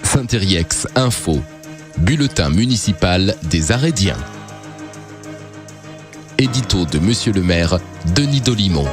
Saint-Thériex Info, bulletin municipal des Arédiens. Édito de Monsieur le maire, Denis Dolimon.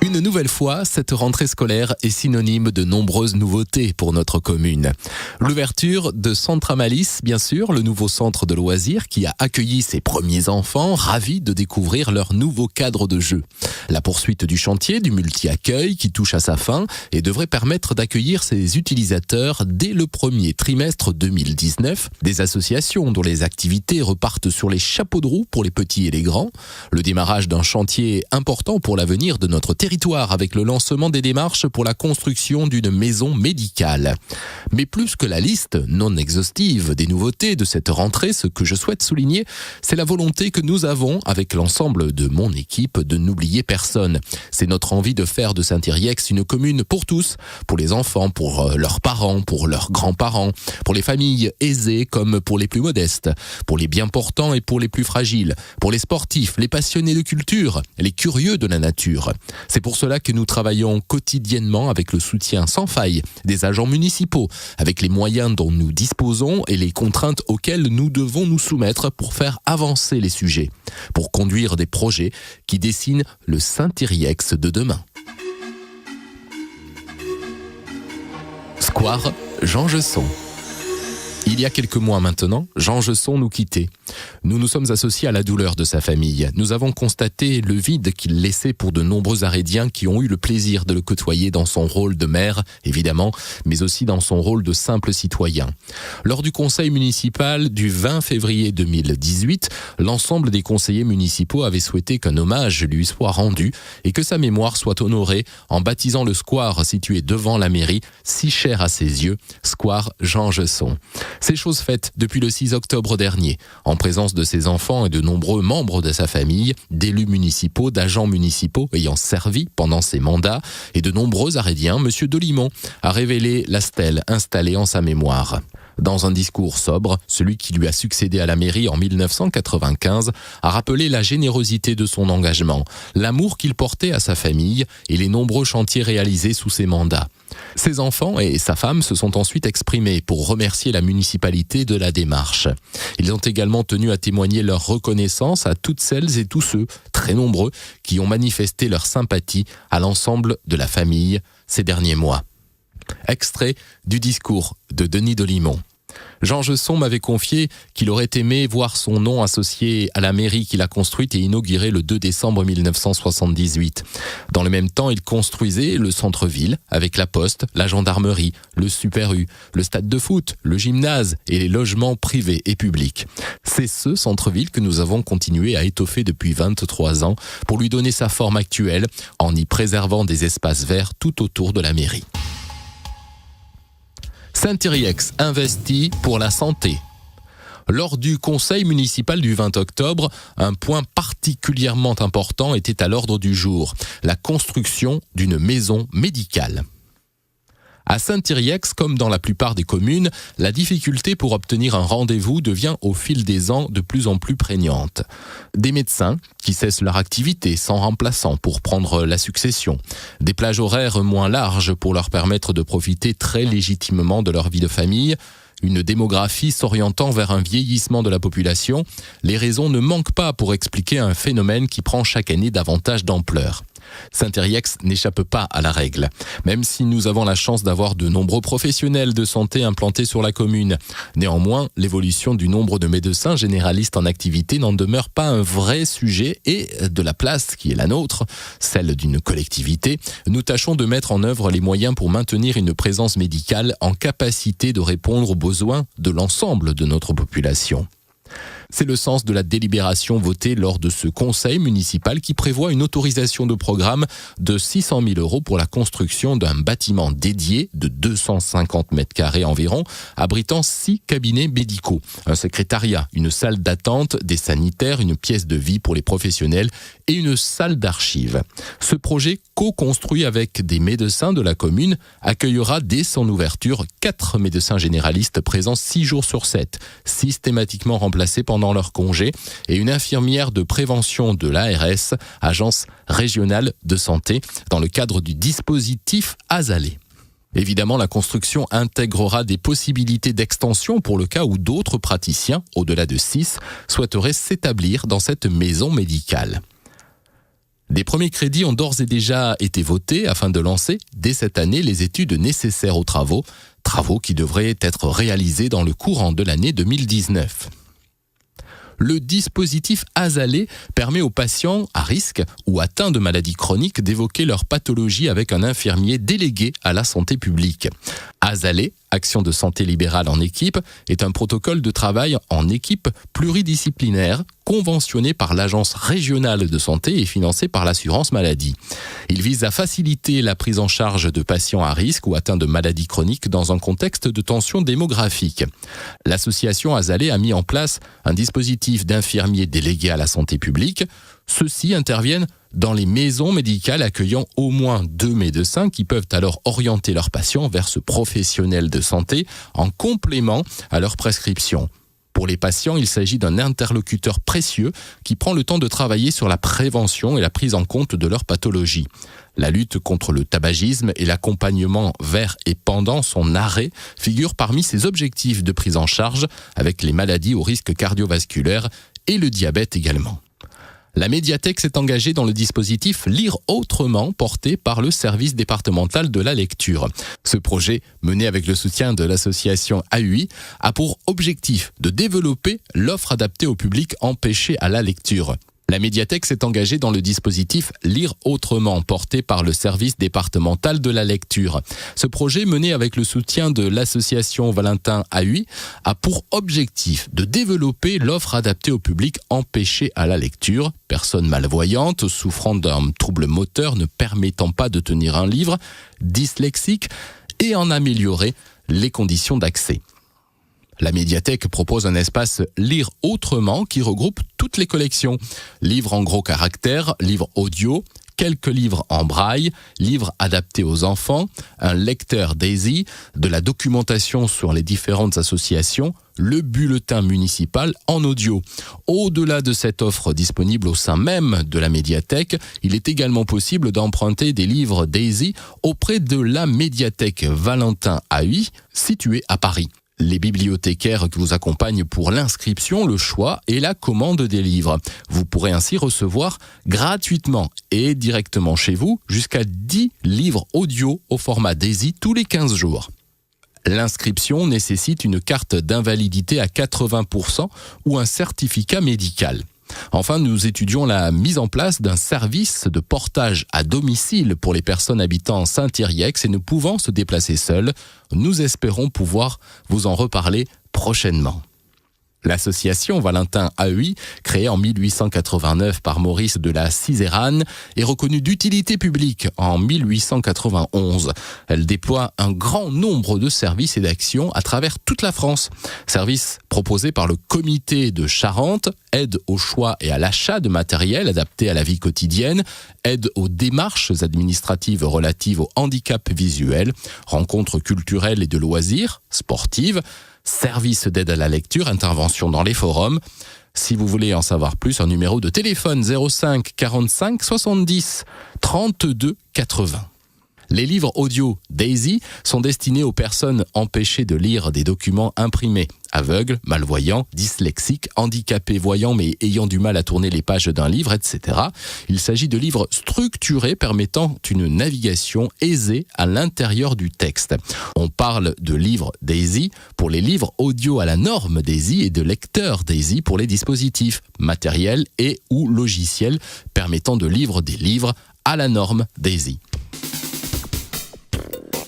Une nouvelle fois, cette rentrée scolaire est synonyme de nombreuses nouveautés pour notre commune. L'ouverture de Centre Amalis, bien sûr, le nouveau centre de loisirs qui a accueilli ses premiers enfants, ravis de découvrir leur nouveau cadre de jeu. La poursuite du chantier du multi-accueil qui touche à sa fin et devrait permettre d'accueillir ses utilisateurs dès le premier trimestre 2019. Des associations dont les activités repartent sur les chapeaux de roue pour les petits et les grands. Le démarrage d'un chantier important pour l'avenir de notre territoire avec le lancement des démarches pour la construction d'une maison médicale. Mais plus que la liste non exhaustive des nouveautés de cette rentrée, ce que je souhaite souligner, c'est la volonté que nous avons avec l'ensemble de mon équipe de n'oublier personne. C'est notre envie de faire de Saint-Thériex une commune pour tous, pour les enfants, pour leurs parents, pour leurs grands-parents, pour les familles aisées comme pour les plus modestes, pour les bien portants et pour les plus fragiles, pour les sportifs, les passionnés de culture, les curieux de la nature. C'est pour cela que nous travaillons quotidiennement avec le soutien sans faille des agents municipaux, avec les moyens dont nous disposons et les contraintes auxquelles nous devons nous soumettre pour faire avancer les sujets, pour conduire des projets qui dessinent le Saint-Thériex de demain. Square Jean Jesson. Il y a quelques mois maintenant, Jean Jesson nous quittait. Nous nous sommes associés à la douleur de sa famille. Nous avons constaté le vide qu'il laissait pour de nombreux Arédiens qui ont eu le plaisir de le côtoyer dans son rôle de maire, évidemment, mais aussi dans son rôle de simple citoyen. Lors du conseil municipal du 20 février 2018, l'ensemble des conseillers municipaux avaient souhaité qu'un hommage lui soit rendu et que sa mémoire soit honorée en baptisant le square situé devant la mairie, si cher à ses yeux, Square Jean Jesson. C'est chose faite depuis le 6 octobre dernier, en présence de ses enfants et de nombreux membres de sa famille, d'élus municipaux, d'agents municipaux ayant servi pendant ses mandats et de nombreux Arédiens, M. Dolimon a révélé la stèle installée en sa mémoire. Dans un discours sobre, celui qui lui a succédé à la mairie en 1995 a rappelé la générosité de son engagement, l'amour qu'il portait à sa famille et les nombreux chantiers réalisés sous ses mandats. Ses enfants et sa femme se sont ensuite exprimés pour remercier la municipalité de la démarche. Ils ont également tenu à témoigner leur reconnaissance à toutes celles et tous ceux, très nombreux, qui ont manifesté leur sympathie à l'ensemble de la famille ces derniers mois. Extrait du discours de Denis Dolimon. Jean Jesson m'avait confié qu'il aurait aimé voir son nom associé à la mairie qu'il a construite et inaugurée le 2 décembre 1978. Dans le même temps, il construisait le centre-ville avec la poste, la gendarmerie, le Super U, le stade de foot, le gymnase et les logements privés et publics. C'est ce centre-ville que nous avons continué à étoffer depuis 23 ans pour lui donner sa forme actuelle en y préservant des espaces verts tout autour de la mairie. Saint-Thériex investit pour la santé. Lors du conseil municipal du 20 octobre, un point particulièrement important était à l'ordre du jour, la construction d'une maison médicale. À Saint-Thériex, comme dans la plupart des communes, la difficulté pour obtenir un rendez-vous devient au fil des ans de plus en plus prégnante. Des médecins qui cessent leur activité sans remplaçant pour prendre la succession. Des plages horaires moins larges pour leur permettre de profiter très légitimement de leur vie de famille. Une démographie s'orientant vers un vieillissement de la population. Les raisons ne manquent pas pour expliquer un phénomène qui prend chaque année davantage d'ampleur. Saint-Thériex n'échappe pas à la règle. Même si nous avons la chance d'avoir de nombreux professionnels de santé implantés sur la commune. Néanmoins, l'évolution du nombre de médecins généralistes en activité n'en demeure pas un vrai sujet et de la place qui est la nôtre, celle d'une collectivité, nous tâchons de mettre en œuvre les moyens pour maintenir une présence médicale en capacité de répondre aux besoins de l'ensemble de notre population. C'est le sens de la délibération votée lors de ce conseil municipal qui prévoit une autorisation de programme de 600 000 € pour la construction d'un bâtiment dédié de 250 mètres carrés environ, abritant 6 cabinets médicaux, un secrétariat, une salle d'attente, des sanitaires, une pièce de vie pour les professionnels et une salle d'archives. Ce projet, co-construit avec des médecins de la commune, accueillera dès son ouverture 4 médecins généralistes présents 6 jours sur 7, systématiquement remplacés pendant leur congé, et une infirmière de prévention de l'ARS, Agence régionale de santé, dans le cadre du dispositif Azalée. Évidemment, la construction intégrera des possibilités d'extension pour le cas où d'autres praticiens, au-delà de 6, souhaiteraient s'établir dans cette maison médicale. Des premiers crédits ont d'ores et déjà été votés afin de lancer dès cette année les études nécessaires aux travaux qui devraient être réalisés dans le courant de l'année 2019. Le dispositif Azalée permet aux patients à risque ou atteints de maladies chroniques d'évoquer leur pathologie avec un infirmier délégué à la santé publique. Azalée, action de santé libérale en équipe, est un protocole de travail en équipe pluridisciplinaire conventionné par l'Agence régionale de santé et financé par l'assurance maladie. Il vise à faciliter la prise en charge de patients à risque ou atteints de maladies chroniques dans un contexte de tension démographique. L'association Azalée a mis en place un dispositif d'infirmiers délégués à la santé publique. Ceux-ci interviennent dans les maisons médicales accueillant au moins 2 médecins qui peuvent alors orienter leurs patients vers ce professionnel de santé en complément à leur prescription. Pour les patients, il s'agit d'un interlocuteur précieux qui prend le temps de travailler sur la prévention et la prise en compte de leur pathologie. La lutte contre le tabagisme et l'accompagnement vers et pendant son arrêt figurent parmi ses objectifs de prise en charge avec les maladies au risque cardiovasculaire et le diabète également. La médiathèque s'est engagée dans le dispositif Lire autrement porté par le service départemental de la lecture. Ce projet, mené avec le soutien de l'association AUI, a pour objectif de développer l'offre adaptée au public empêché à la lecture. La médiathèque s'est engagée dans le dispositif Lire autrement, porté par le service départemental de la lecture. Ce projet, mené avec le soutien de l'association Valentin AUI, a pour objectif de développer l'offre adaptée au public empêché à la lecture, personnes malvoyantes, souffrant d'un trouble moteur ne permettant pas de tenir un livre, dyslexiques, et en améliorer les conditions d'accès. La médiathèque propose un espace Lire autrement qui regroupe toutes les collections. Livres en gros caractères, livres audio, quelques livres en braille, livres adaptés aux enfants, un lecteur Daisy, de la documentation sur les différentes associations, le bulletin municipal en audio. Au-delà de cette offre disponible au sein même de la médiathèque, il est également possible d'emprunter des livres Daisy auprès de la médiathèque Valentin AUI, située à Paris. Les bibliothécaires vous accompagnent pour l'inscription, le choix et la commande des livres. Vous pourrez ainsi recevoir gratuitement et directement chez vous jusqu'à 10 livres audio au format Daisy tous les 15 jours. L'inscription nécessite une carte d'invalidité à 80% ou un certificat médical. Enfin, nous étudions la mise en place d'un service de portage à domicile pour les personnes habitant Saint-Yrieix et ne pouvant se déplacer seules. Nous espérons pouvoir vous en reparler prochainement. L'association Valentin AUI, créée en 1889 par Maurice de la Cizérane, est reconnue d'utilité publique en 1891. Elle déploie un grand nombre de services et d'actions à travers toute la France. Services proposés par le comité de Charente, aide au choix et à l'achat de matériel adapté à la vie quotidienne, aide aux démarches administratives relatives au handicap visuel, rencontres culturelles et de loisirs, sportives, service d'aide à la lecture, intervention dans les forums. Si vous voulez en savoir plus, un numéro de téléphone 05 45 70 32 80. Les livres audio Daisy sont destinés aux personnes empêchées de lire des documents imprimés, aveugles, malvoyants, dyslexiques, handicapés voyants mais ayant du mal à tourner les pages d'un livre, etc. Il s'agit de livres structurés permettant une navigation aisée à l'intérieur du texte. On parle de livres Daisy pour les livres audio à la norme Daisy et de lecteurs Daisy pour les dispositifs matériels et ou logiciels permettant de lire des livres à la norme Daisy.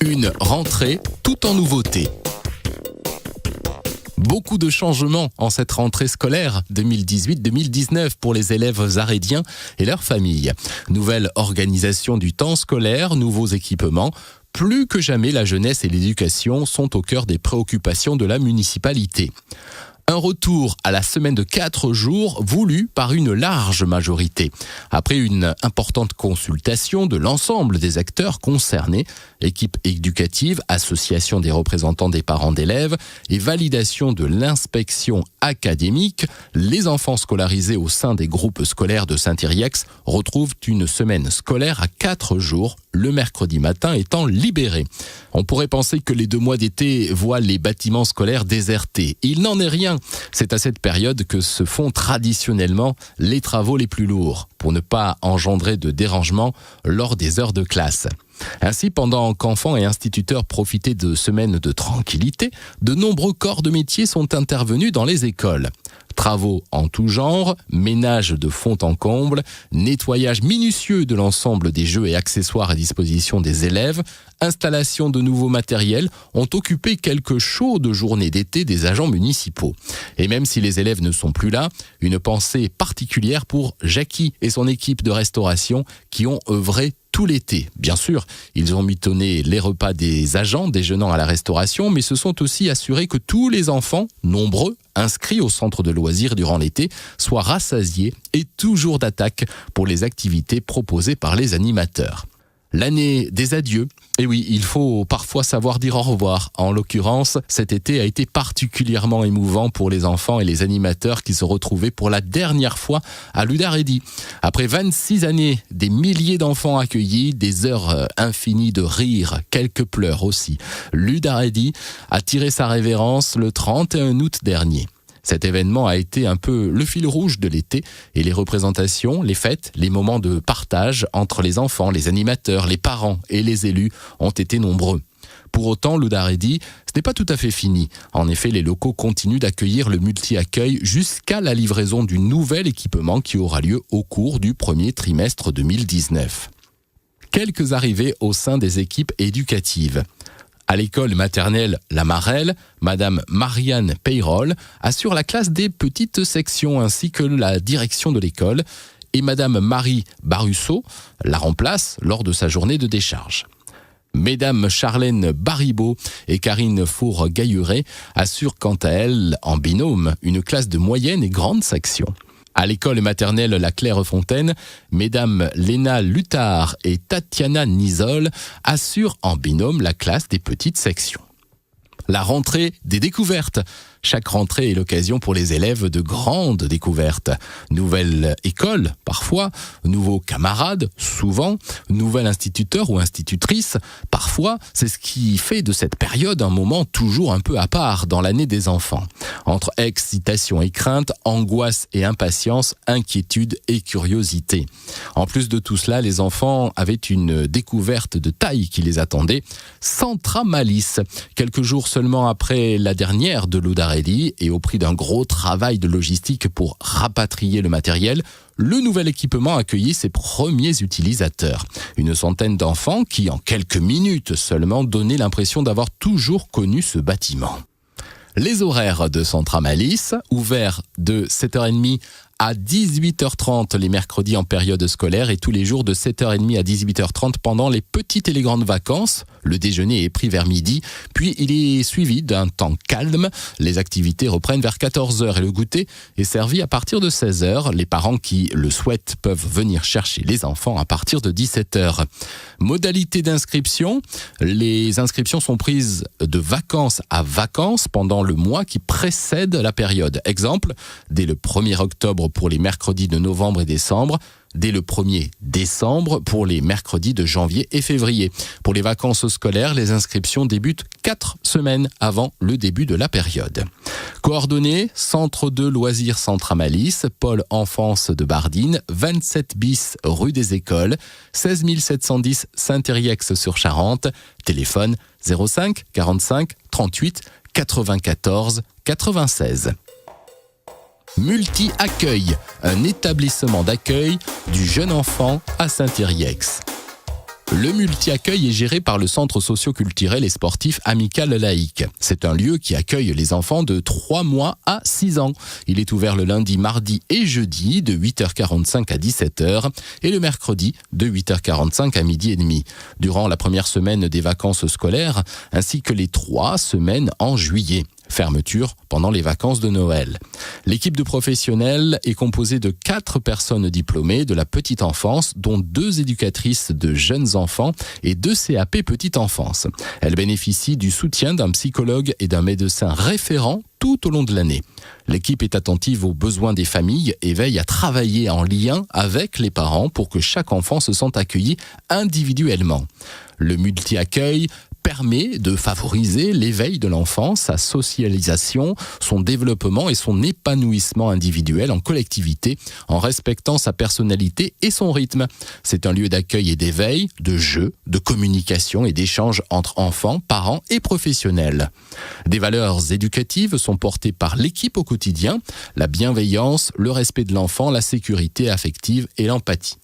Une rentrée tout en nouveauté. Beaucoup de changements en cette rentrée scolaire 2018-2019 pour les élèves arédiens et leurs familles. Nouvelle organisation du temps scolaire, nouveaux équipements. Plus que jamais, la jeunesse et l'éducation sont au cœur des préoccupations de la municipalité. Un retour à la semaine de 4 jours voulu par une large majorité. Après une importante consultation de l'ensemble des acteurs concernés, équipe éducative, association des représentants des parents d'élèves et validation de l'inspection académique, les enfants scolarisés au sein des groupes scolaires de Saint-Yrieix retrouvent une semaine scolaire à 4 jours, le mercredi matin étant libéré. On pourrait penser que les 2 mois d'été voient les bâtiments scolaires désertés. Il n'en est rien. C'est à cette période que se font traditionnellement les travaux les plus lourds, pour ne pas engendrer de dérangement lors des heures de classe. Ainsi, pendant qu'enfants et instituteurs profitaient de semaines de tranquillité, de nombreux corps de métier sont intervenus dans les écoles. Travaux en tout genre, ménage de fond en comble, nettoyage minutieux de l'ensemble des jeux et accessoires à disposition des élèves, installation de nouveaux matériels ont occupé quelques chaudes journées d'été des agents municipaux. Et même si les élèves ne sont plus là, une pensée particulière pour Jackie et son équipe de restauration qui ont œuvré tout l'été. Bien sûr, ils ont mitonné les repas des agents déjeunant à la restauration, mais se sont aussi assurés que tous les enfants, nombreux, inscrits au centre de loisirs durant l'été, soient rassasiés et toujours d'attaque pour les activités proposées par les animateurs. L'année des adieux. Et oui, il faut parfois savoir dire au revoir. En l'occurrence, cet été a été particulièrement émouvant pour les enfants et les animateurs qui se retrouvaient pour la dernière fois à Ludaredi. Après 26 années, des milliers d'enfants accueillis, des heures infinies de rire, quelques pleurs aussi. Ludaredi a tiré sa révérence le 31 août dernier. Cet événement a été un peu le fil rouge de l'été et les représentations, les fêtes, les moments de partage entre les enfants, les animateurs, les parents et les élus ont été nombreux. Pour autant, Ludaredi, ce n'est pas tout à fait fini. En effet, les locaux continuent d'accueillir le multi-accueil jusqu'à la livraison du nouvel équipement qui aura lieu au cours du premier trimestre 2019. Quelques arrivées au sein des équipes éducatives. À l'école maternelle La Marelle, Madame Marianne Peyrol assure la classe des petites sections ainsi que la direction de l'école et Madame Marie Barusso la remplace lors de sa journée de décharge. Mesdames Charlène Baribeau et Karine Four-Gailluret assurent quant à elles en binôme une classe de moyenne et grande section. À l'école maternelle La Clairefontaine, mesdames Léna Luttard et Tatiana Nisol assurent en binôme la classe des petites sections. La rentrée des découvertes. Chaque rentrée est l'occasion pour les élèves de grandes découvertes. Nouvelle école, parfois, nouveaux camarades, souvent, nouvel instituteur ou institutrice, parfois, c'est ce qui fait de cette période un moment toujours un peu à part dans l'année des enfants. Entre excitation et crainte, angoisse et impatience, inquiétude et curiosité. En plus de tout cela, les enfants avaient une découverte de taille qui les attendait, Centramalis. Quelques jours seulement après la dernière de Ludaredi et au prix d'un gros travail de logistique pour rapatrier le matériel, le nouvel équipement a accueilli ses premiers utilisateurs. Une centaine d'enfants qui, en quelques minutes seulement, donnaient l'impression d'avoir toujours connu ce bâtiment. Les horaires de Centramalis, ouverts de 7h30 à 18h30 les mercredis en période scolaire et tous les jours de 7h30 à 18h30 pendant les petites et les grandes vacances. Le déjeuner est pris vers midi, puis il est suivi d'un temps calme. Les activités reprennent vers 14h et le goûter est servi à partir de 16h. Les parents qui le souhaitent peuvent venir chercher les enfants à partir de 17h. Modalité d'inscription. Les inscriptions sont prises de vacances à vacances pendant le mois qui précède la période. Exemple, dès le 1er octobre pour les mercredis de novembre et décembre, dès le 1er décembre pour les mercredis de janvier et février. Pour les vacances scolaires, les inscriptions débutent 4 semaines avant le début de la période. Coordonnées, Centre de loisirs Centramalis, Pôle Enfance de Bardines, 27 bis rue des Écoles, 16 710 Saint-Yrieix-sur-Charente, téléphone 05 45 38 94 96. Multi-accueil, un établissement d'accueil du jeune enfant à Saint-Yrieix. Le multi-accueil est géré par le centre socio-culturel et sportif amical laïque. C'est un lieu qui accueille les enfants de 3 mois à 6 ans. Il est ouvert le lundi, mardi et jeudi de 8h45 à 17h et le mercredi de 8h45 à midi et demi. Durant la première semaine des vacances scolaires ainsi que les 3 semaines en juillet. Fermeture pendant les vacances de Noël. L'équipe de professionnels est composée de 4 personnes diplômées de la petite enfance, dont 2 éducatrices de jeunes enfants et 2 CAP petite enfance. Elle bénéficie du soutien d'un psychologue et d'un médecin référent tout au long de l'année. L'équipe est attentive aux besoins des familles et veille à travailler en lien avec les parents pour que chaque enfant se sente accueilli individuellement. Le multi-accueil permet de favoriser l'éveil de l'enfant, sa socialisation, son développement et son épanouissement individuel en collectivité, en respectant sa personnalité et son rythme. C'est un lieu d'accueil et d'éveil, de jeu, de communication et d'échange entre enfants, parents et professionnels. Des valeurs éducatives sont portées par l'équipe au quotidien, la bienveillance, le respect de l'enfant, la sécurité affective et l'empathie.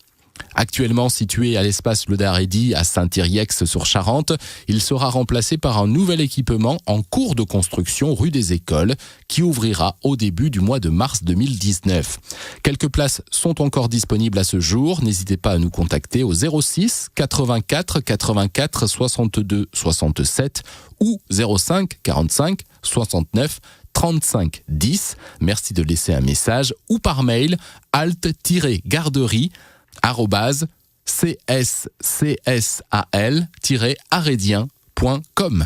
Actuellement situé à l'espace Le Daredi à Saint-Yrieix-sur-Charente, il sera remplacé par un nouvel équipement en cours de construction rue des Écoles qui ouvrira au début du mois de mars 2019. Quelques places sont encore disponibles à ce jour. N'hésitez pas à nous contacter au 06 84 84 62 67 ou 05 45 69 35 10. Merci de laisser un message ou par mail alt-garderie @cssal-arédien.com.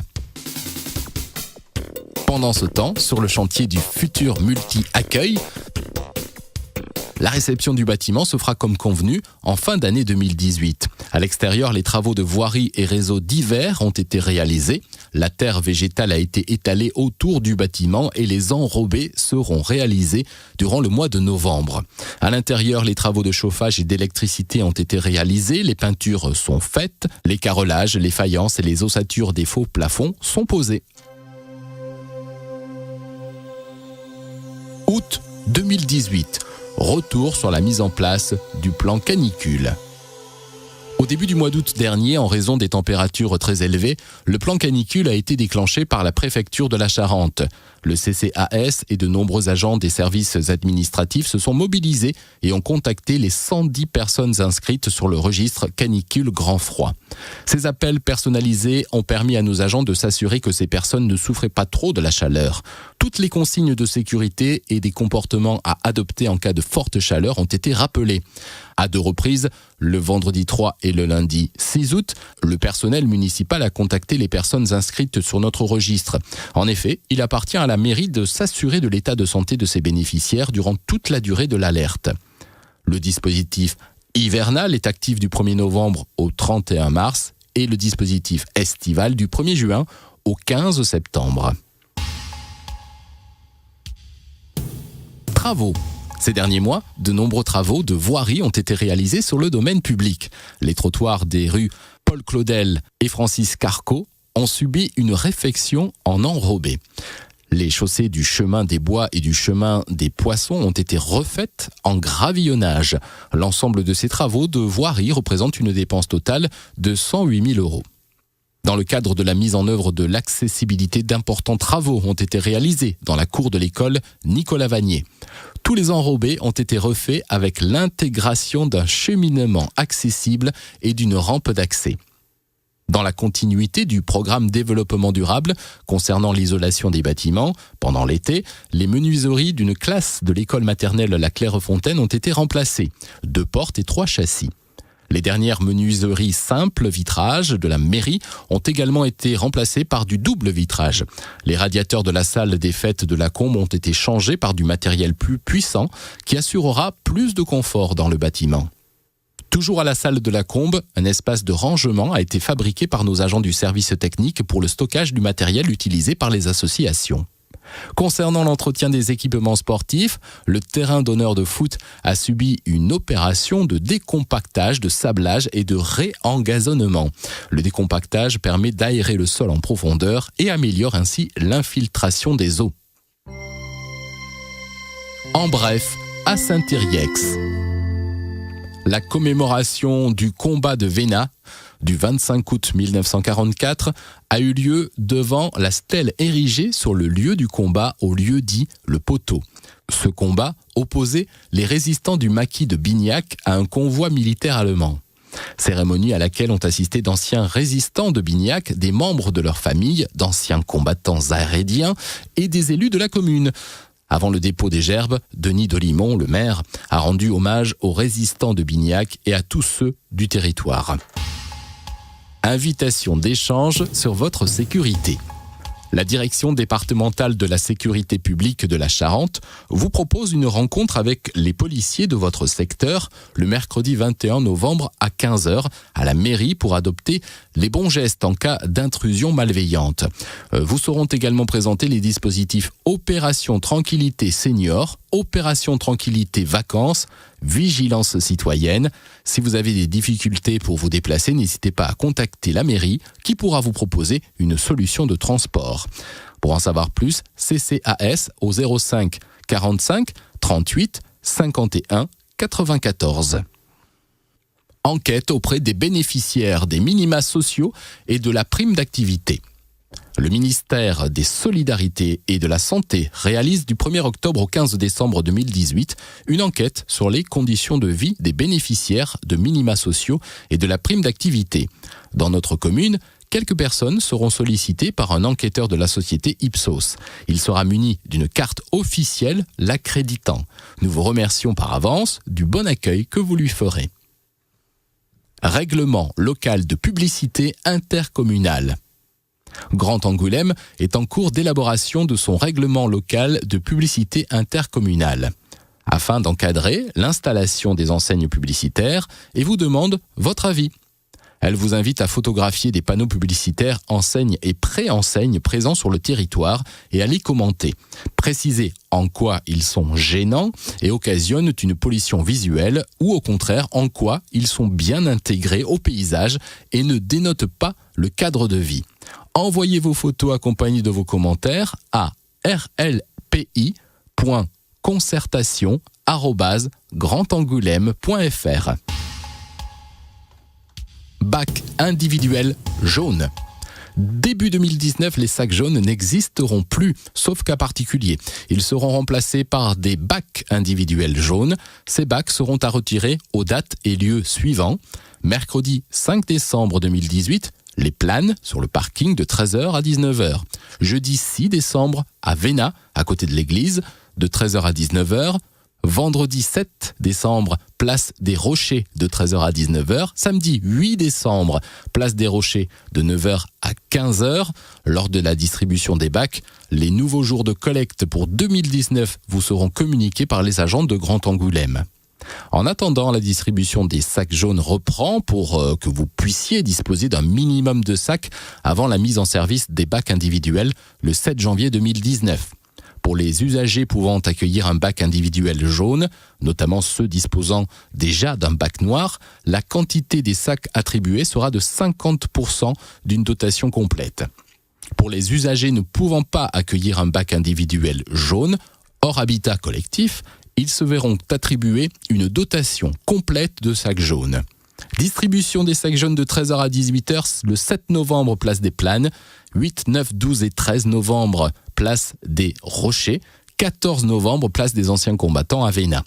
Pendant ce temps, sur le chantier du futur multi-accueil, la réception du bâtiment se fera comme convenu en fin d'année 2018. À l'extérieur, les travaux de voirie et réseaux divers ont été réalisés. La terre végétale a été étalée autour du bâtiment et les enrobés seront réalisés durant le mois de novembre. À l'intérieur, les travaux de chauffage et d'électricité ont été réalisés. Les peintures sont faites. Les carrelages, les faïences et les ossatures des faux plafonds sont posés. Août 2018. Retour sur la mise en place du plan canicule. Au début du mois d'août dernier, en raison des températures très élevées, le plan canicule a été déclenché par la préfecture de la Charente. Le CCAS et de nombreux agents des services administratifs se sont mobilisés et ont contacté les 110 personnes inscrites sur le registre canicule grand froid. Ces appels personnalisés ont permis à nos agents de s'assurer que ces personnes ne souffraient pas trop de la chaleur. Toutes les consignes de sécurité et des comportements à adopter en cas de forte chaleur ont été rappelés. À 2 reprises, le vendredi 3 et le lundi 6 août, le personnel municipal a contacté les personnes inscrites sur notre registre. En effet, il appartient à la mairie de s'assurer de l'état de santé de ses bénéficiaires durant toute la durée de l'alerte. Le dispositif hivernal est actif du 1er novembre au 31 mars et le dispositif estival du 1er juin au 15 septembre. Travaux. Ces derniers mois, de nombreux travaux de voirie ont été réalisés sur le domaine public. Les trottoirs des rues Paul Claudel et Francis Carco ont subi une réfection en enrobé. Les chaussées du chemin des Bois et du chemin des Poissons ont été refaites en gravillonnage. L'ensemble de ces travaux de voirie représente une dépense totale de 108 000 €. Dans le cadre de la mise en œuvre de l'accessibilité, d'importants travaux ont été réalisés dans la cour de l'école Nicolas Vanier. Tous les enrobés ont été refaits avec l'intégration d'un cheminement accessible et d'une rampe d'accès. Dans la continuité du programme développement durable concernant l'isolation des bâtiments, pendant l'été, les menuiseries d'une classe de l'école maternelle La Clairefontaine ont été remplacées, 2 portes et 3 châssis. Les dernières menuiseries simples vitrage de la mairie ont également été remplacées par du double vitrage. Les radiateurs de la salle des fêtes de la Combe ont été changés par du matériel plus puissant qui assurera plus de confort dans le bâtiment. Toujours à la salle de la Combe, un espace de rangement a été fabriqué par nos agents du service technique pour le stockage du matériel utilisé par les associations. Concernant l'entretien des équipements sportifs, le terrain d'honneur de foot a subi une opération de décompactage, de sablage et de réengazonnement. Le décompactage permet d'aérer le sol en profondeur et améliore ainsi l'infiltration des eaux. En bref, à Saint-Yrieix, la commémoration du combat de Véna du 25 août 1944 a eu lieu devant la stèle érigée sur le lieu du combat au lieu dit le Poteau. Ce combat opposait les résistants du maquis de Bignac à un convoi militaire allemand. Cérémonie à laquelle ont assisté d'anciens résistants de Bignac, des membres de leur famille, d'anciens combattants arédiens et des élus de la commune. Avant le dépôt des gerbes, Denis Delimont, le maire, a rendu hommage aux résistants de Bignac et à tous ceux du territoire. Invitation d'échange sur votre sécurité. La direction départementale de la sécurité publique de la Charente vous propose une rencontre avec les policiers de votre secteur le mercredi 21 novembre à 15h à la mairie pour adopter les bons gestes en cas d'intrusion malveillante. Vous seront également présentés les dispositifs Opération Tranquillité Senior, Opération Tranquillité Vacances, Vigilance citoyenne. Si vous avez des difficultés pour vous déplacer, n'hésitez pas à contacter la mairie qui pourra vous proposer une solution de transport. Pour en savoir plus, CCAS au 05 45 38 51 94. Enquête auprès des bénéficiaires des minima sociaux et de la prime d'activité. Le ministère des Solidarités et de la Santé réalise du 1er octobre au 15 décembre 2018 une enquête sur les conditions de vie des bénéficiaires de minima sociaux et de la prime d'activité. Dans notre commune, quelques personnes seront sollicitées par un enquêteur de la société Ipsos. Il sera muni d'une carte officielle l'accréditant. Nous vous remercions par avance du bon accueil que vous lui ferez. Règlement local de publicité intercommunale. Grand Angoulême est en cours d'élaboration de son règlement local de publicité intercommunale, afin d'encadrer l'installation des enseignes publicitaires et vous demande votre avis. Elle vous invite à photographier des panneaux publicitaires enseignes et pré-enseignes présents sur le territoire et à les commenter. Préciser en quoi ils sont gênants et occasionnent une pollution visuelle ou au contraire en quoi ils sont bien intégrés au paysage et ne dénotent pas le cadre de vie. Envoyez vos photos accompagnées de vos commentaires à rlpi.concertation@grandangoulême.fr. Bac individuel jaune. Début 2019, les sacs jaunes n'existeront plus, sauf cas particulier. Ils seront remplacés par des bacs individuels jaunes. Ces bacs seront à retirer aux dates et lieux suivants. Mercredi 5 décembre 2018, les Planes, sur le parking de 13h à 19h. Jeudi 6 décembre, à Véna, à côté de l'église, de 13h à 19h. Vendredi 7 décembre, place des Rochers, de 13h à 19h. Samedi 8 décembre, place des Rochers, de 9h à 15h. Lors de la distribution des bacs, les nouveaux jours de collecte pour 2019 vous seront communiqués par les agents de Grand Angoulême. En attendant, la distribution des sacs jaunes reprend pour que vous puissiez disposer d'un minimum de sacs avant la mise en service des bacs individuels le 7 janvier 2019. Pour les usagers pouvant accueillir un bac individuel jaune, notamment ceux disposant déjà d'un bac noir, la quantité des sacs attribués sera de 50% d'une dotation complète. Pour les usagers ne pouvant pas accueillir un bac individuel jaune, hors habitat collectif, ils se verront attribuer une dotation complète de sacs jaunes. Distribution des sacs jaunes de 13h à 18h le 7 novembre, place des Planes, 8, 9, 12 et 13 novembre, place des Rochers, 14 novembre, place des Anciens Combattants à Véna.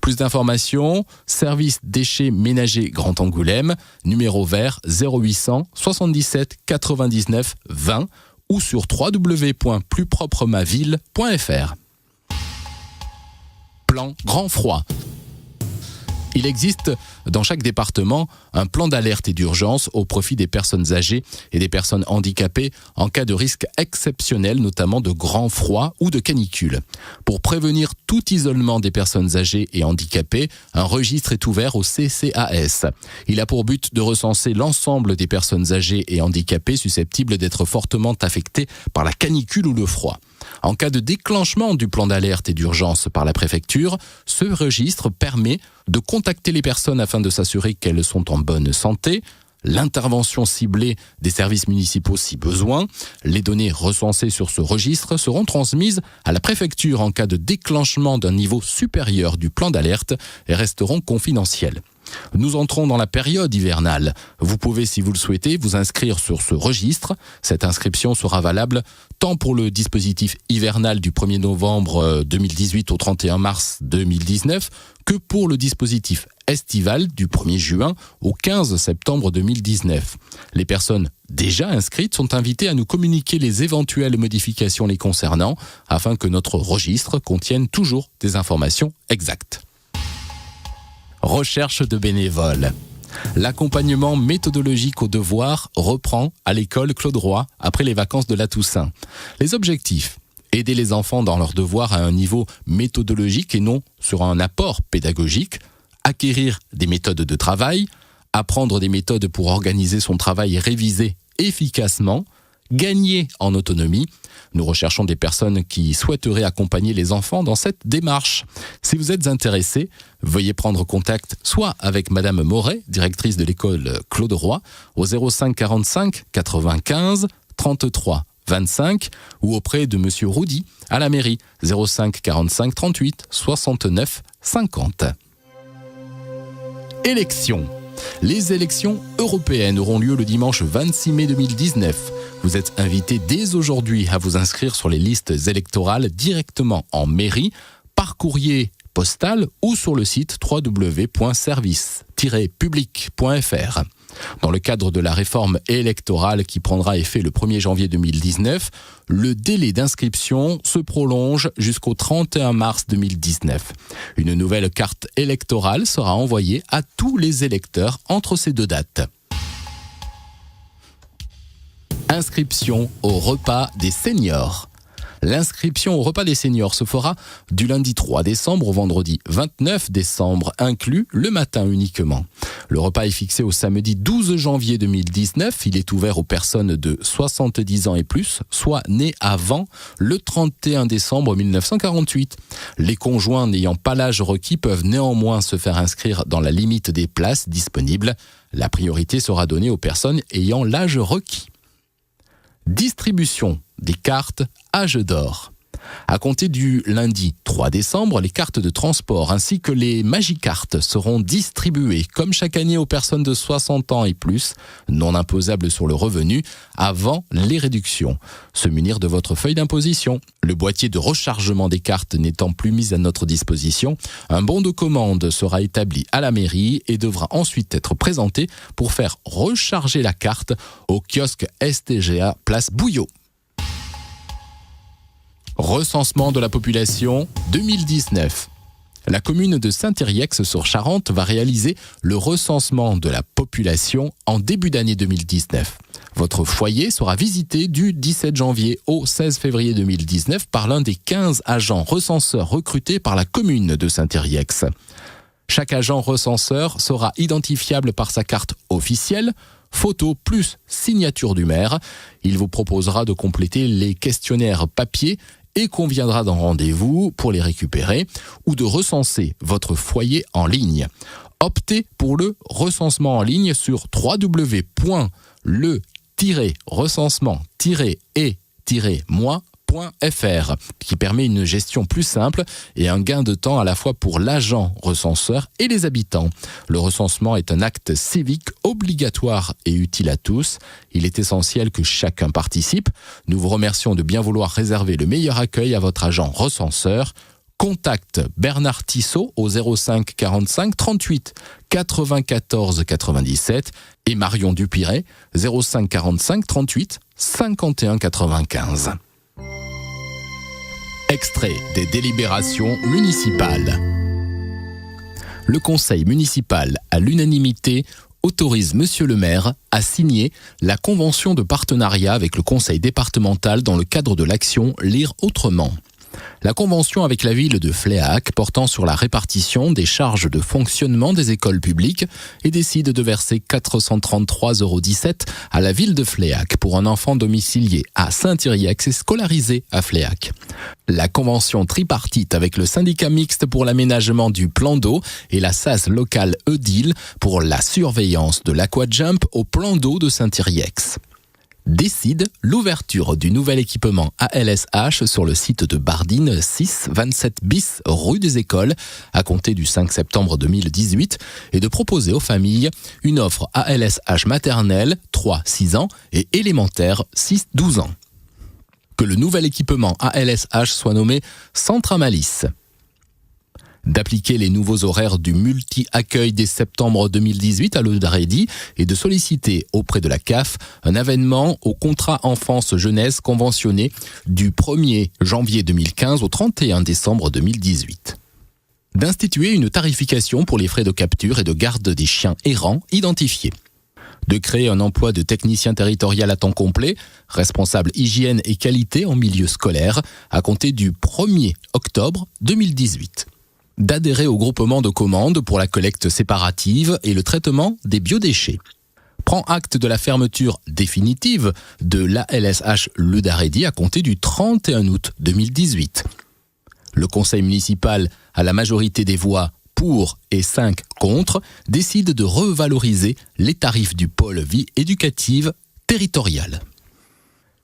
Plus d'informations, service déchets ménagers Grand Angoulême, numéro vert 0800 77 99 20 ou sur www.pluspropremaville.fr. Plan grand froid. Il existe dans chaque département un plan d'alerte et d'urgence au profit des personnes âgées et des personnes handicapées en cas de risque exceptionnel, notamment de grand froid ou de canicule. Pour prévenir tout isolement des personnes âgées et handicapées, un registre est ouvert au CCAS. Il a pour but de recenser l'ensemble des personnes âgées et handicapées susceptibles d'être fortement affectées par la canicule ou le froid. En cas de déclenchement du plan d'alerte et d'urgence par la préfecture, ce registre permet de contacter les personnes afin de s'assurer qu'elles sont en bonne santé, l'intervention ciblée des services municipaux si besoin. Les données recensées sur ce registre seront transmises à la préfecture en cas de déclenchement d'un niveau supérieur du plan d'alerte et resteront confidentielles. Nous entrons dans la période hivernale. Vous pouvez, si vous le souhaitez, vous inscrire sur ce registre. Cette inscription sera valable tant pour le dispositif hivernal du 1er novembre 2018 au 31 mars 2019 que pour le dispositif estivale du 1er juin au 15 septembre 2019. Les personnes déjà inscrites sont invitées à nous communiquer les éventuelles modifications les concernant afin que notre registre contienne toujours des informations exactes. Recherche de bénévoles. L'accompagnement méthodologique aux devoirs reprend à l'école Claude Roy après les vacances de la Toussaint. Les objectifs: aider les enfants dans leurs devoirs à un niveau méthodologique et non sur un apport pédagogique, acquérir des méthodes de travail, apprendre des méthodes pour organiser son travail et réviser efficacement, gagner en autonomie. Nous recherchons des personnes qui souhaiteraient accompagner les enfants dans cette démarche. Si vous êtes intéressé, veuillez prendre contact soit avec Madame Moret, directrice de l'école Claude Roy, au 05 45 95 33 25 ou auprès de Monsieur Roudy à la mairie 05 45 38 69 50. Élections. Les élections européennes auront lieu le dimanche 26 mai 2019. Vous êtes invité dès aujourd'hui à vous inscrire sur les listes électorales directement en mairie, par courrier postal ou sur le site www.service-public.fr. Dans le cadre de la réforme électorale qui prendra effet le 1er janvier 2019, le délai d'inscription se prolonge jusqu'au 31 mars 2019. Une nouvelle carte électorale sera envoyée à tous les électeurs entre ces deux dates. Inscription au repas des seniors. L'inscription au repas des seniors se fera du lundi 3 décembre au vendredi 29 décembre, inclus le matin uniquement. Le repas est fixé au samedi 12 janvier 2019. Il est ouvert aux personnes de 70 ans et plus, soit nées avant le 31 décembre 1948. Les conjoints n'ayant pas l'âge requis peuvent néanmoins se faire inscrire dans la limite des places disponibles. La priorité sera donnée aux personnes ayant l'âge requis. Distribution des cartes âge d'or. À compter du lundi 3 décembre, les cartes de transport ainsi que les Magicartes seront distribuées comme chaque année aux personnes de 60 ans et plus, non imposables sur le revenu, avant les réductions. Se munir de votre feuille d'imposition. Le boîtier de rechargement des cartes n'étant plus mis à notre disposition, un bon de commande sera établi à la mairie et devra ensuite être présenté pour faire recharger la carte au kiosque STGA Place Bouillot. Recensement de la population 2019. La commune de Saint-Yrieix-sur-Charente va réaliser le recensement de la population en début d'année 2019. Votre foyer sera visité du 17 janvier au 16 février 2019 par l'un des 15 agents recenseurs recrutés par la commune de Saint-Yrieix. Chaque agent recenseur sera identifiable par sa carte officielle, photo plus signature du maire. Il vous proposera de compléter les questionnaires papier et conviendra d'un rendez-vous pour les récupérer ou de recenser votre foyer en ligne. Optez pour le recensement en ligne sur www.le-recensement-et-moi.fr qui permet une gestion plus simple et un gain de temps à la fois pour l'agent recenseur et les habitants. Le recensement est un acte civique obligatoire et utile à tous. Il est essentiel que chacun participe. Nous vous remercions de bien vouloir réserver le meilleur accueil à votre agent recenseur. Contact Bernard Tissot au 05 45 38 94 97 et Marion Dupiret 05 45 38 51 95. Extrait des délibérations municipales. Le conseil municipal, à l'unanimité, autorise Monsieur le maire à signer la convention de partenariat avec le conseil départemental dans le cadre de l'action Lire autrement. La convention avec la ville de Fléac portant sur la répartition des charges de fonctionnement des écoles publiques et décide de verser 433,17 € à la ville de Fléac pour un enfant domicilié à Saint-Yrieix et scolarisé à Fléac. La convention tripartite avec le syndicat mixte pour l'aménagement du plan d'eau et la SAS locale EDIL pour la surveillance de l'aquajump au plan d'eau de Saint-Yrieix. Décide l'ouverture du nouvel équipement ALSH sur le site de Bardines 6 27 bis rue des Écoles à compter du 5 septembre 2018 et de proposer aux familles une offre ALSH maternelle 3-6 ans et élémentaire 6-12 ans. Que le nouvel équipement ALSH soit nommé Centre Amalis. d'appliquer les nouveaux horaires du multi-accueil dès septembre 2018 à l'Audaredi et de solliciter auprès de la CAF un avènement au contrat enfance-jeunesse conventionné du 1er janvier 2015 au 31 décembre 2018. D'instituer une tarification pour les frais de capture et de garde des chiens errants identifiés. De créer un emploi de technicien territorial à temps complet, responsable hygiène et qualité en milieu scolaire, à compter du 1er octobre 2018. D'adhérer au groupement de commandes pour la collecte séparative et le traitement des biodéchets. Prend acte de la fermeture définitive de l'ALSH l'Audaredi à compter du 31 août 2018. Le conseil municipal, à la majorité des voix pour et 5 contre, décide de revaloriser les tarifs du pôle vie éducative territoriale.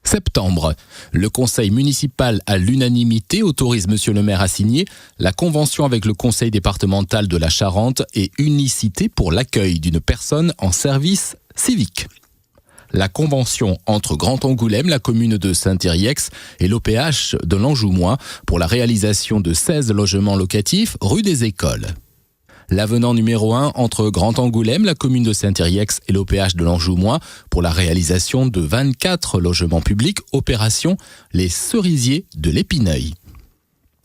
Septembre, le conseil municipal à l'unanimité autorise monsieur le maire à signer la convention avec le conseil départemental de la Charente et Unicité pour l'accueil d'une personne en service civique. La convention entre Grand Angoulême, la commune de Saint-Yrieix et l'OPH de l'Anjoumois pour la réalisation de 16 logements locatifs rue des Écoles. L'avenant numéro 1 entre Grand Angoulême, la commune de Saint-Yrieix et l'OPH de l'Anjoumois pour la réalisation de 24 logements publics, opération Les Cerisiers de l'Épineuil.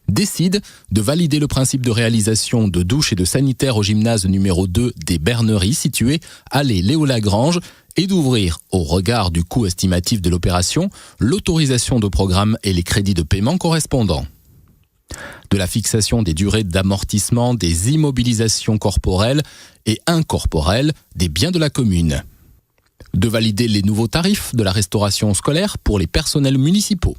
Décide de valider le principe de réalisation de douches et de sanitaires au gymnase numéro 2 des Berneries situé allée Léo-Lagrange et d'ouvrir, au regard du coût estimatif de l'opération, l'autorisation de programme et les crédits de paiement correspondants. De la fixation des durées d'amortissement des immobilisations corporelles et incorporelles des biens de la commune. De valider les nouveaux tarifs de la restauration scolaire pour les personnels municipaux.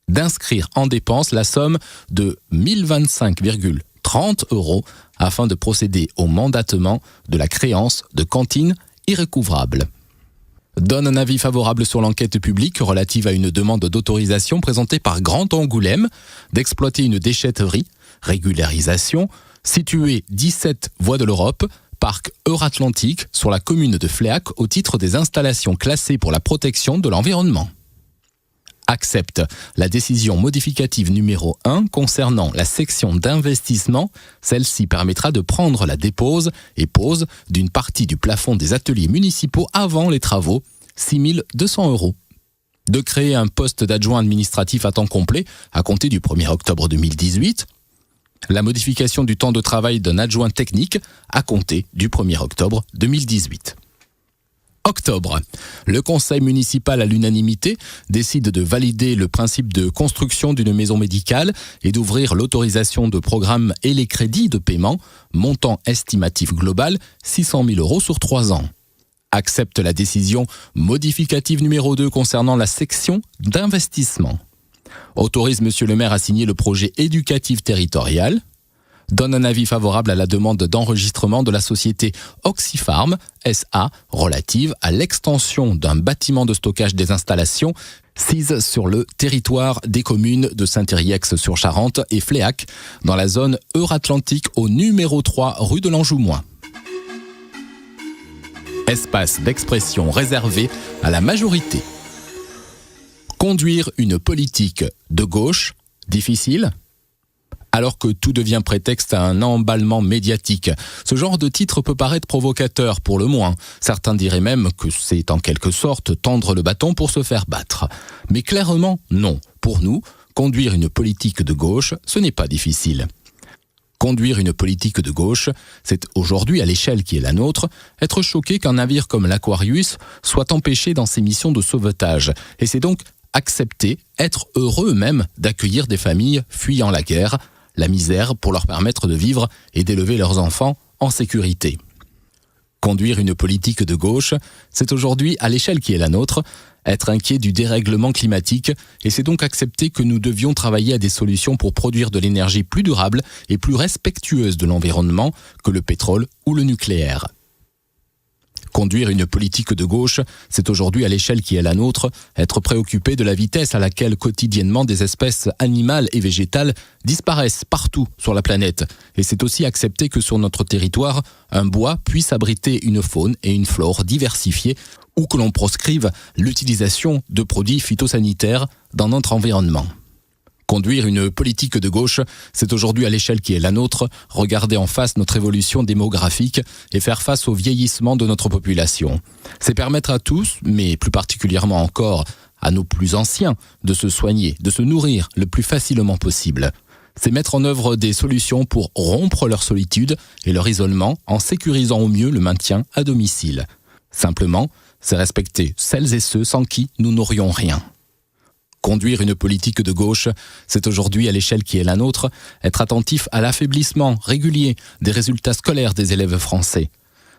D'inscrire en dépenses la somme de 1025,30 € afin de procéder au mandatement de la créance de cantine irrécouvrable. Donne un avis favorable sur l'enquête publique relative à une demande d'autorisation présentée par Grand Angoulême d'exploiter une déchetterie, régularisation, située 17 voies de l'Europe, parc Euratlantique, sur la commune de Fléac au titre des installations classées pour la protection de l'environnement. Accepte la décision modificative numéro 1 concernant la section d'investissement. Celle-ci permettra de prendre la dépose et pose d'une partie du plafond des ateliers municipaux avant les travaux, 6 200 €. De créer un poste d'adjoint administratif à temps complet à compter du 1er octobre 2018. La modification du temps de travail d'un adjoint technique à compter du 1er octobre 2018. Octobre, le conseil municipal à l'unanimité décide de valider le principe de construction d'une maison médicale et d'ouvrir l'autorisation de programme et les crédits de paiement, montant estimatif global 600 000 € sur 3 ans. Accepte la décision modificative numéro 2 concernant la section d'investissement. Autorise monsieur le maire à signer le projet éducatif territorial. Donne un avis favorable à la demande d'enregistrement de la société Oxyfarm SA relative à l'extension d'un bâtiment de stockage des installations sises sur le territoire des communes de Saint-Yrieix-sur-Charente et Fléac dans la zone Euratlantique au numéro 3 rue de l'Anjoumois. Espace d'expression réservé à la majorité. Conduire une politique de gauche, difficile ? Alors que tout devient prétexte à un emballement médiatique. Ce genre de titre peut paraître provocateur pour le moins. Certains diraient même que c'est en quelque sorte tendre le bâton pour se faire battre. Mais clairement, non. Pour nous, conduire une politique de gauche, ce n'est pas difficile. Conduire une politique de gauche, c'est aujourd'hui, à l'échelle qui est la nôtre, être choqué qu'un navire comme l'Aquarius soit empêché dans ses missions de sauvetage. Et c'est donc accepter, être heureux même d'accueillir des familles fuyant la guerre, la misère pour leur permettre de vivre et d'élever leurs enfants en sécurité. Conduire une politique de gauche, c'est aujourd'hui, à l'échelle qui est la nôtre, être inquiet du dérèglement climatique et c'est donc accepter que nous devions travailler à des solutions pour produire de l'énergie plus durable et plus respectueuse de l'environnement que le pétrole ou le nucléaire. Conduire une politique de gauche, c'est aujourd'hui à l'échelle qui est la nôtre, être préoccupé de la vitesse à laquelle quotidiennement des espèces animales et végétales disparaissent partout sur la planète. Et c'est aussi accepter que sur notre territoire, un bois puisse abriter une faune et une flore diversifiées ou que l'on proscrive l'utilisation de produits phytosanitaires dans notre environnement. Conduire une politique de gauche, c'est aujourd'hui à l'échelle qui est la nôtre, regarder en face notre évolution démographique et faire face au vieillissement de notre population. C'est permettre à tous, mais plus particulièrement encore à nos plus anciens, de se soigner, de se nourrir le plus facilement possible. C'est mettre en œuvre des solutions pour rompre leur solitude et leur isolement en sécurisant au mieux le maintien à domicile. Simplement, c'est respecter celles et ceux sans qui nous n'aurions rien. Conduire une politique de gauche, c'est aujourd'hui à l'échelle qui est la nôtre, être attentif à l'affaiblissement régulier des résultats scolaires des élèves français.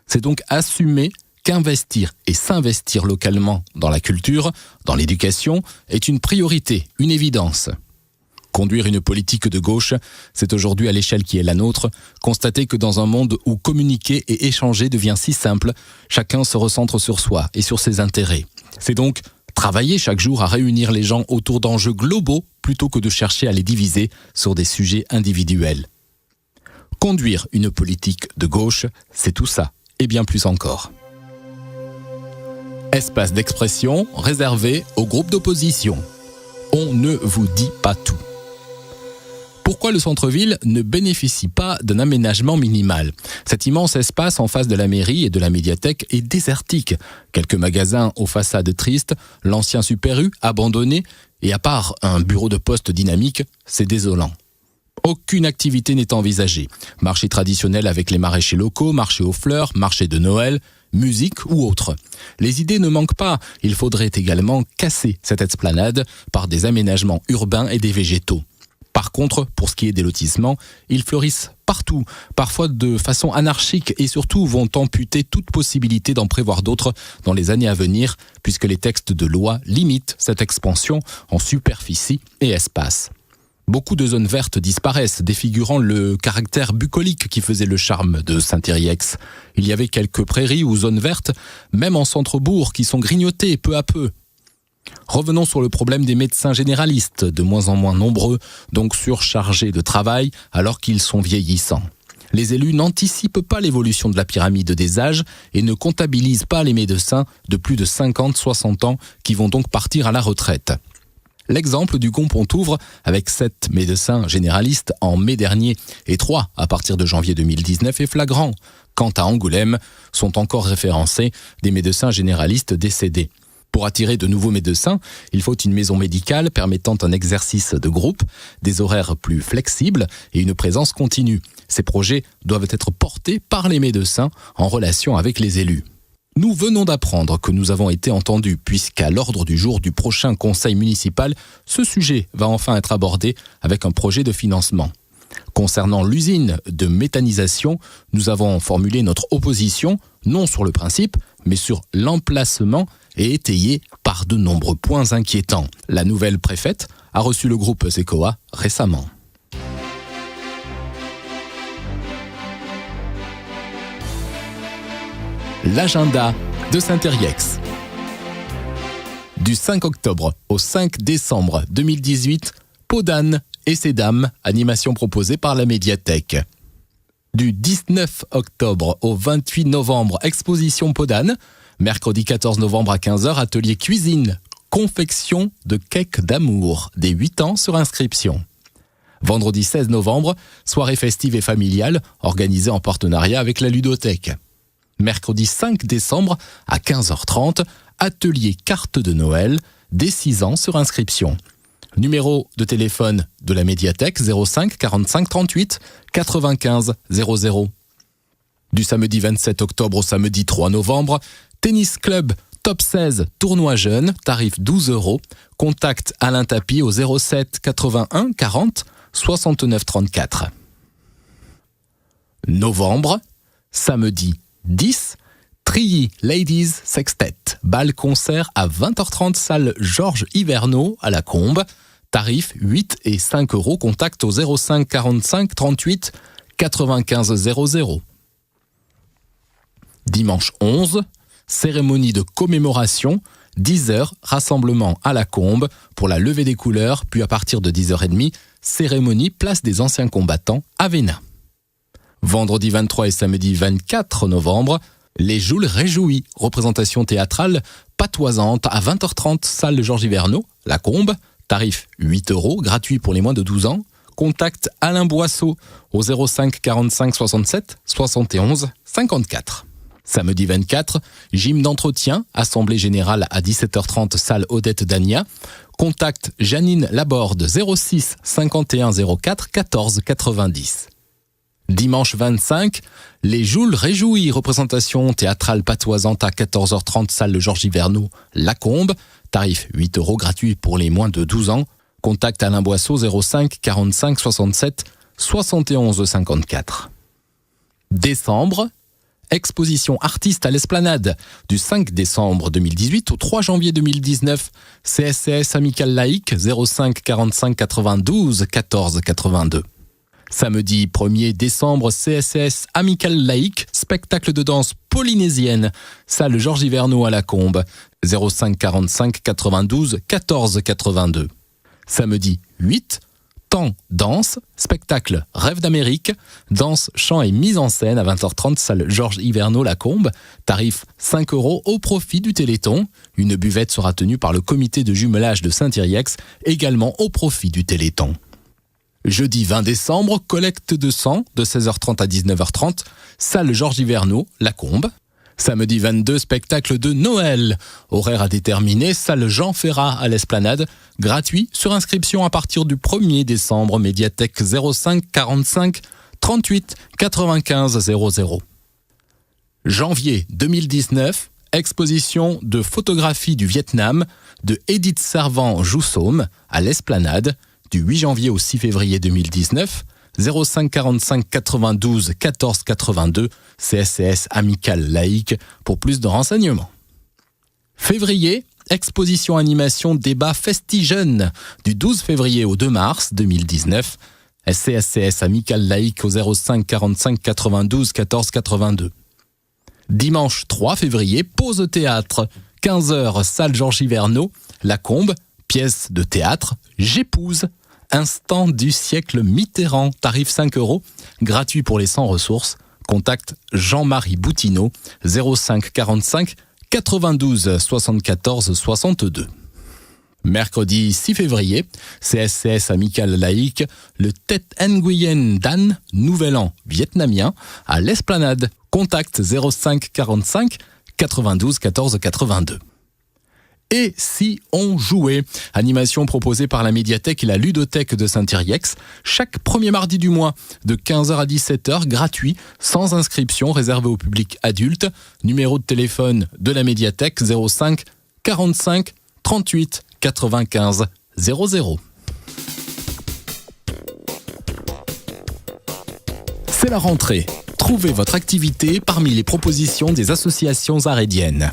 C'est donc assumer qu'investir et s'investir localement dans la culture, dans l'éducation, est une priorité, une évidence. Conduire une politique de gauche, c'est aujourd'hui à l'échelle qui est la nôtre, constater que dans un monde où communiquer et échanger devient si simple, chacun se recentre sur soi et sur ses intérêts. C'est donc travailler chaque jour à réunir les gens autour d'enjeux globaux plutôt que de chercher à les diviser sur des sujets individuels. Conduire une politique de gauche, c'est tout ça, et bien plus encore. Espace d'expression réservé aux groupes d'opposition. On ne vous dit pas tout. Pourquoi le centre-ville ne bénéficie pas d'un aménagement minimal ? Cet immense espace en face de la mairie et de la médiathèque est désertique. Quelques magasins aux façades tristes, l'ancien Super U abandonné, et à part un bureau de poste dynamique, c'est désolant. Aucune activité n'est envisagée. Marché traditionnel avec les maraîchers locaux, marché aux fleurs, marché de Noël, musique ou autre. Les idées ne manquent pas. Il faudrait également casser cette esplanade par des aménagements urbains et des végétaux. Par contre, pour ce qui est des lotissements, ils fleurissent partout, parfois de façon anarchique et surtout vont amputer toute possibilité d'en prévoir d'autres dans les années à venir, puisque les textes de loi limitent cette expansion en superficie et espace. Beaucoup de zones vertes disparaissent, défigurant le caractère bucolique qui faisait le charme de Saint-Thierry-Ex. Il y avait quelques prairies ou zones vertes, même en centre-bourg, qui sont grignotées peu à peu. Revenons sur le problème des médecins généralistes, de moins en moins nombreux, donc surchargés de travail alors qu'ils sont vieillissants. Les élus n'anticipent pas l'évolution de la pyramide des âges et ne comptabilisent pas les médecins de plus de 50-60 ans qui vont donc partir à la retraite. L'exemple du Pont-Pontouvre, avec 7 médecins généralistes en mai dernier et 3 à partir de janvier 2019, est flagrant. Quant à Angoulême, sont encore référencés des médecins généralistes décédés. Pour attirer de nouveaux médecins, il faut une maison médicale permettant un exercice de groupe, des horaires plus flexibles et une présence continue. Ces projets doivent être portés par les médecins en relation avec les élus. Nous venons d'apprendre que nous avons été entendus puisqu'à l'ordre du jour du prochain conseil municipal, ce sujet va enfin être abordé avec un projet de financement. Concernant l'usine de méthanisation, nous avons formulé notre opposition, non sur le principe, mais sur l'emplacement et étayé par de nombreux points inquiétants. La nouvelle préfète a reçu le groupe Secoa récemment. L'agenda de Saint-Thierry-Ex. Du 5 octobre au 5 décembre 2018, Peau d'âne et ses dames, animation proposée par la médiathèque. Du 19 octobre au 28 novembre, exposition Peau d'âne. Mercredi 14 novembre à 15h, atelier cuisine, confection de cake d'amour, des 8 ans sur inscription. Vendredi 16 novembre, soirée festive et familiale, organisée en partenariat avec la ludothèque. Mercredi 5 décembre à 15h30, atelier carte de Noël, des 6 ans sur inscription. Numéro de téléphone de la médiathèque 05 45 38 95 00. Du samedi 27 octobre au samedi 3 novembre, tennis club top 16 tournoi jeune, tarif 12 €. Contact Alain Tapie au 07 81 40 69 34. Novembre, samedi 10, Trilly Ladies Sextet, bal-concert à 20h30, salle Georges Hiverneau à la Combe, tarif 8 et 5 €, contact au 05 45 38 95 00. Dimanche 11, cérémonie de commémoration, 10h, rassemblement à la Combe pour la levée des couleurs, puis à partir de 10h30, cérémonie place des anciens combattants à Vénin. Vendredi 23 et samedi 24 novembre, les Joules réjouis, représentation théâtrale patoisante à 20h30, salle Georges Hiverneau, la Combe, Tarif 8 €, gratuit pour les moins de 12 ans. Contacte Alain Boisseau au 05 45 67 71 54. Samedi 24, gym d'entretien, assemblée générale à 17h30, salle Odette Dania. Contacte Janine Laborde 06 51 04 14 90. Dimanche 25, les Joules réjouis, représentation théâtrale patoisante à 14h30, salle Georges Hiverneau, Lacombe. Tarif 8 €, gratuit pour les moins de 12 ans. Contacte Alain Boisseau 05 45 67 71 54. Décembre, exposition artiste à l'Esplanade du 5 décembre 2018 au 3 janvier 2019. CSCS Amical Laïque 05 45 92 14 82. Samedi 1er décembre, CSCS Amical Laïque, spectacle de danse polynésienne, salle Georges Hiverneau à Lacombe, 05 45 92 14 82. Samedi 8, temps danse, spectacle Rêve d'Amérique, danse, chant et mise en scène à 20h30, salle Georges Hiverneau Lacombe, tarif 5 € au profit du Téléthon. Une buvette sera tenue par le comité de jumelage de Saint-Yrieix, également au profit du Téléthon. Jeudi 20 décembre, collecte de sang de 16h30 à 19h30, salle Georges Hiverneau, Lacombe. Samedi 22, spectacle de Noël. Horaire à déterminer, salle Jean Ferrat à l'Esplanade. Gratuit sur inscription à partir du 1er décembre, médiathèque 05 45 38 95 00. Janvier 2019, exposition de photographie du Vietnam de Edith Servan-Joussaume à l'Esplanade. Du 8 janvier au 6 février 2019, 05 45 92 14 82, CSCS Amical Laïque pour plus de renseignements. Février, exposition animation débat Festi-Jeunes du 12 février au 2 mars 2019, CSCS Amical Laïque au 05 45 92 14 82. Dimanche 3 février, pause théâtre, 15h, salle Georges Hiverneau, Lacombe, pièce de théâtre, J'épouse. Instant du siècle Mitterrand, tarif 5 €, gratuit pour les sans ressources. Contacte Jean-Marie Boutineau, 05 45 92 74 62. Mercredi 6 février, CSCS Amical Laïque, le Tet Nguyen Dan, Nouvel An vietnamien, à l'Esplanade. Contacte 05 45 92 14 82. Et si on jouait? Animation proposée par la médiathèque et la ludothèque de Saint-Yrieix, chaque premier mardi du mois, de 15h à 17h, gratuit, sans inscription, réservé au public adulte. Numéro de téléphone de la médiathèque 05 45 38 95 00. C'est la rentrée. Trouvez votre activité parmi les propositions des associations arédiennes.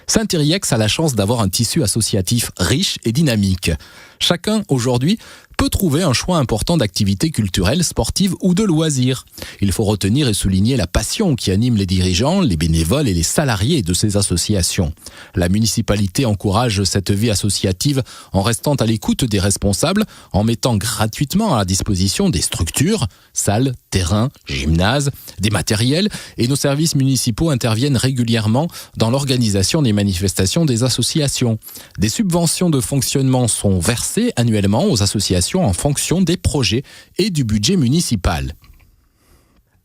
Saint-Yrieix a la chance d'avoir un tissu associatif riche et dynamique. Chacun, aujourd'hui, peut trouver un choix important d'activités culturelles, sportives ou de loisirs. Il faut retenir et souligner la passion qui anime les dirigeants, les bénévoles et les salariés de ces associations. La municipalité encourage cette vie associative en restant à l'écoute des responsables, en mettant gratuitement à la disposition des structures, salles, terrains, gymnases, des matériels, et nos services municipaux interviennent régulièrement dans l'organisation des manifestations des associations. Des subventions de fonctionnement sont versées annuellement aux associations en fonction des projets et du budget municipal.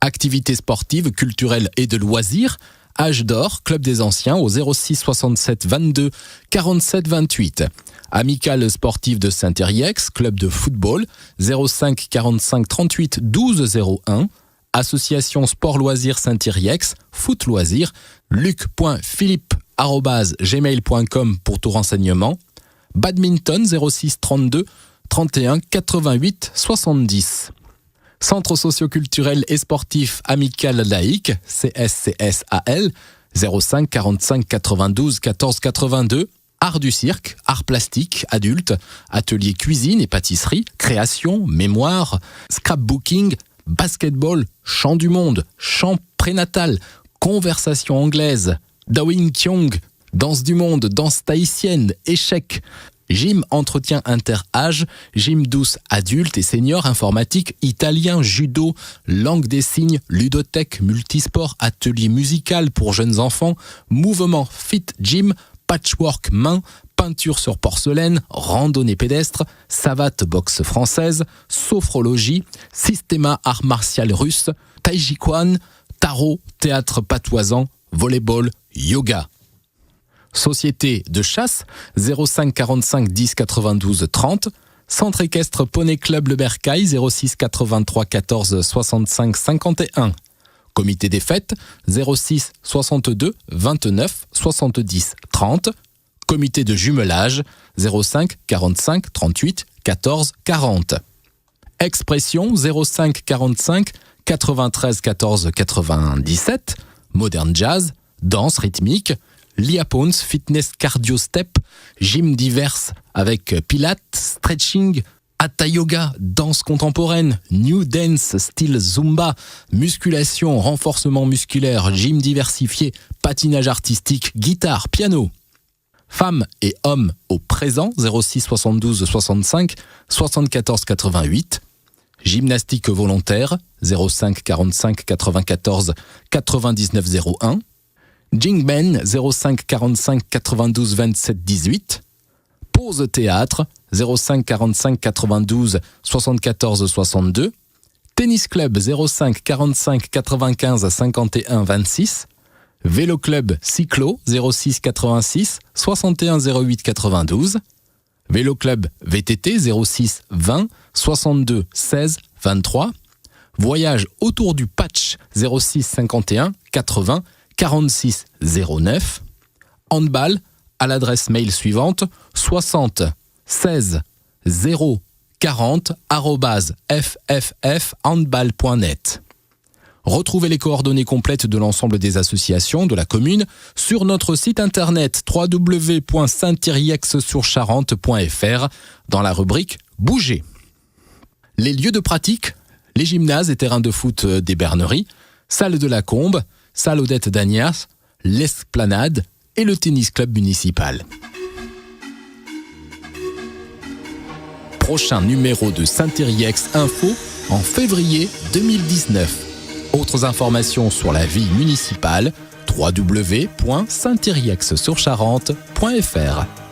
Activités sportives, culturelles et de loisirs, Âge d'Or, Club des Anciens au 06 67 22 47 28. Amicale sportive de Saint-Yrieix, Club de football 05 45 38 12 01. Association Sport Loisirs Saint-Yrieix, Foot Loisirs, luc.philippe@gmail.com pour tout renseignement. Badminton 06 32 31 88 70. Centre socio-culturel et sportif Amical Laïque, CSCSAL, 05 45 92 14 82. Art du cirque, art plastique, adulte, atelier cuisine et pâtisserie, création, mémoire, scrapbooking, basketball, chant du monde, chant prénatal, conversation anglaise, Dawing Kyong, danse du monde, danse tahitienne, échecs, gym entretien inter-âge, gym douce adulte et senior, informatique, italien, judo, langue des signes, ludothèque, multisport, atelier musical pour jeunes enfants, mouvement fit gym, patchwork main, peinture sur porcelaine, randonnée pédestre, savate boxe française, sophrologie, systéma art martial russe, tai chi chuan, tarot, théâtre patoisant, volleyball, yoga. Société de chasse 05 45 10 92 30, Centre équestre Poney Club Le Bercail 06 83 14 65 51. Comité des fêtes 06 62 29 70 30. Comité de jumelage 05 45 38 14 40. Expression 05 45 93 14 97. Modern jazz, danse rythmique, Liapones, fitness cardio step, gym divers avec pilates, stretching, hatha yoga, danse contemporaine, new dance, style zumba, musculation, renforcement musculaire, gym diversifié, patinage artistique, guitare, piano. Femmes et hommes au présent 06 72 65 74 88. Gymnastique volontaire 05 45 94 99 01. Jingben 05 45 92 27 18. Pause théâtre 05 45 92 74 62. Tennis club 05 45 95 51 26. Vélo club cyclo 06 86 61 08 92. Vélo club VTT 06 20 62 16 23. Voyage autour du patch 06 51 80 46 09. Handball à l'adresse mail suivante 60 16 0 40 @fffhandball.net. Retrouvez les coordonnées complètes de l'ensemble des associations de la commune sur notre site internet www.saint-yrieix-sur-charente.fr dans la rubrique Bouger. Les lieux de pratique, les gymnases et terrains de foot des Berneries, salle de la Combe, salle Odette d'Agnas, l'Esplanade et le tennis club municipal. Prochain numéro de Saint-Yrieix Info en février 2019. Autres informations sur la vie municipale, www.saint-yrieix-sur-charente.fr.